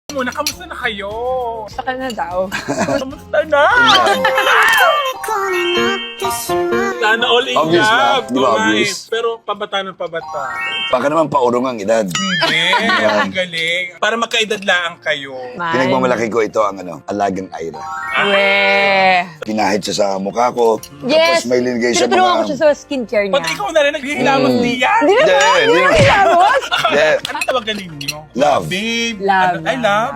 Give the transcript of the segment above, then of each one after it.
Muna, kamusta na kayo? Gusto ka na daw. Kamusta na? Sana all in Obvious ba? love. Di ba obvious? Pero pabata ng pabata. Baka naman paurong ang edad. Hindi, ang galing. Para magkaedad lang kayo. Pinagmamalaki ko ito ang alagang Ira. Weh. Pinahid siya sa mukha ko. Yes. Tapos may linigay siya Tinutulungan ko mga... siya sa skincare niya. Pati ikaw na rin, naghihilamos diyan. Hindi na ba? Hindi na kilamos? Hindi. Anong tawagan ninyo? Love. Babe. Love, Ay, love.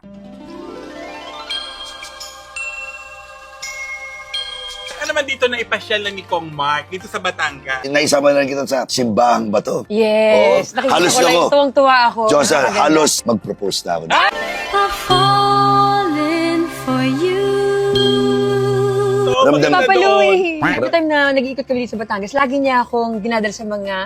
Ano naman dito na ipasyal na ni Kong Mark dito sa Batangas? Naisama na rin kita sa simbahang bato. Yes. Oo. Nakikita Halos ko lang. ako. Tuwang-tuwa ako. Diyosa, Napakaganda. halos mag-propose na ako. Ramdam maganda na doon. Papaluin. Every time na nag-iikot kami dito sa Batangas, lagi niya akong dinadala sa yung mga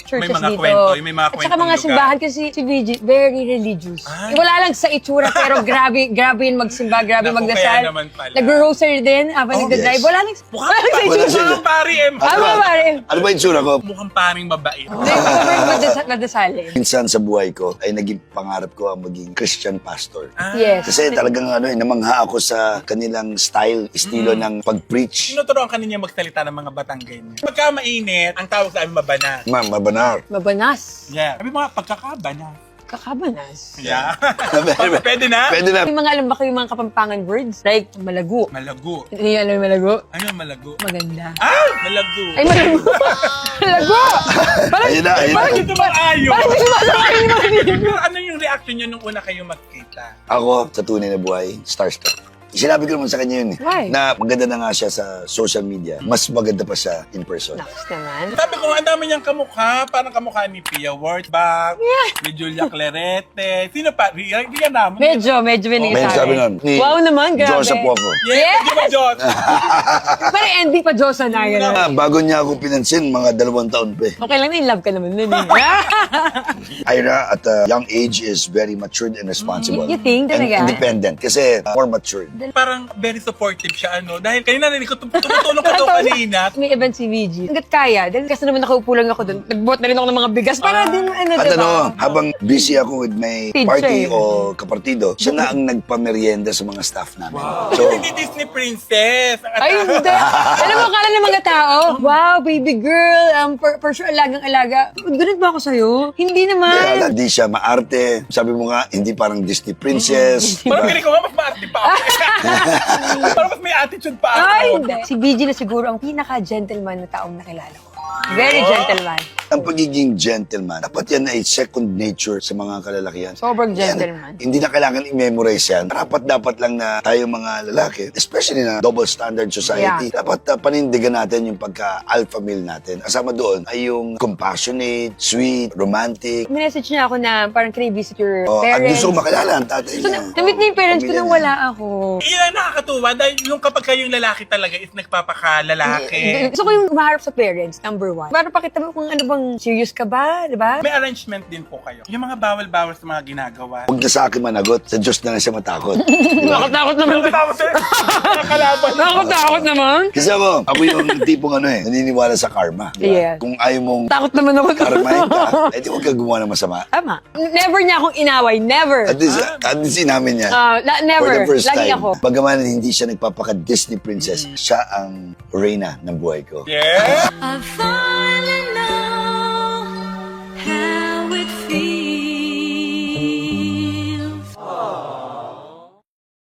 churches May mga dito. kwento, may mga At saka kwentong mga lugar. simbahan kasi si BG, very religious. Ay. Wala lang sa itsura, pero grabe yun magsimba, grabe Naku, magdasal. kaya naman pala. Nag-rosary din habang Oh, nagdadrive. yes. Wala lang sa Mukhang Wala siya. mukhang pari, em. Ano ba, pare? Ano ba yung tsura ko? Mukhang paring mabait. Hindi, magdasalin. Minsan sa buhay ko ay naging pangarap ko ang maging Christian pastor. Ah, Yes. Kasi talagang namangha ako sa kanilang estilo ng pag-preach. Tinuturoan ka niya magsalita ng mga Batanggenyo. Pagka mainit, ang tawag sa amin mabana. Ma'am, mabanar. Mabanas. Yeah. Sabi mga pagkakabana. Kakabanas. Yeah. Pwede na? Pwede na. May mga alam ba kayo mga kapampangan words? Like, malago. Malago. Hindi alam yung malago? Ano yung malago? Maganda. Ah! Malago. Ay, malago. Malago! Parang, Ayun na, ayun na. Bakit ito bang ayo? parang hindi sumasakay yung mga Pero ano yung reaction niyo nung una kayo magkita? Ako, sa tunay na buhay, starstruck. Sinabi ko naman sa kanya yun eh. Why? Na maganda na nga siya sa social media. Mas maganda pa siya in person. Naks naman. Sabi ko, ang dami niyang kamukha. Parang kamukha ni Pia Wurtzbach, ni Julia Clarete. Sino pa? Rian Ramos. Medyo May may isa. sabi nun. Ni Wow naman, grabe. Joseph Poco. Yes! Di ba, Diyos? Pero hindi pa Diyosa na yun. Bago niya ako pinansin, mga 2 taon pa eh. Okay lang na, in love ka naman nun eh. Ira at a young age is very matured and responsible. You think And talaga? independent. Kasi more matured. Parang very supportive siya, ano? Dahil kanina narinig ko, tumutulong ka daw kanina. May event si VG. Hanggat kaya. Dahil kasi naman nakaupo lang ako doon. Nagbuhat na rin ako ng mga bigas. Para din, At diba? habang busy ako with my Pizza party eh. o kapartido, siya na ang nagpamerienda sa mga staff namin. So, Hindi Disney princess. Ay, hindi. Alam mo, akala ng mga tao, wow, baby girl, for sure, alagang-alaga. Ganun ba ako sa'yo? Hindi naman. hindi siya maarte. Sabi mo nga, hindi parang Disney princess. Parang diba? piling ko nga, mas maarte pa ako. Parang mas may attitude pa ako. Ay, hindi. Si BG na siguro ang pinaka-gentleman na taong nakilala ko. Very gentleman. Ang pagiging gentleman, dapat yan ay second nature sa mga kalalakihan. Sobrang Yan, gentleman. hindi na kailangan i-memorize yan. Dapat lang na tayo mga lalaki, especially na double standard society, dapat panindigan natin yung pagka-alpha male natin. Kasama doon ay yung compassionate, sweet, romantic. Minessage niya ako na parang can I visit your At parents? gusto ko makilala ang tatay So, niya. na-meet niya yung parents ko Pamilya nang niya. wala ako. Iyan ang nakakatuwa dahil yung kapag kayong lalaki talaga is nagpapakalalaki. Gusto ko yung umaharap sa parents, number one. Para pakita mo kung ano bang serious ka ba, di ba? May arrangement din po kayo. Yung mga bawal-bawal sa mga ginagawa. Huwag na sa akin managot, sa Diyos na lang siya matakot. Di ba? Nakakatakot naman. Tapos nakakalaban. Nakakatakot naman. Kasi ako yung tipong naniniwala sa karma. Di ba? Yes. Kung ayaw mong Takot naman ako. karmahin ka, di huwag ka gumawa ng masama. Tama. Never niya akong inaway. Never. At least inamin niya. Never. For the first Lagi time. ako. Bagaman hindi siya nagpapaka-Disney princess, siya ang reyna ng buhay ko. Yeah. I've fallen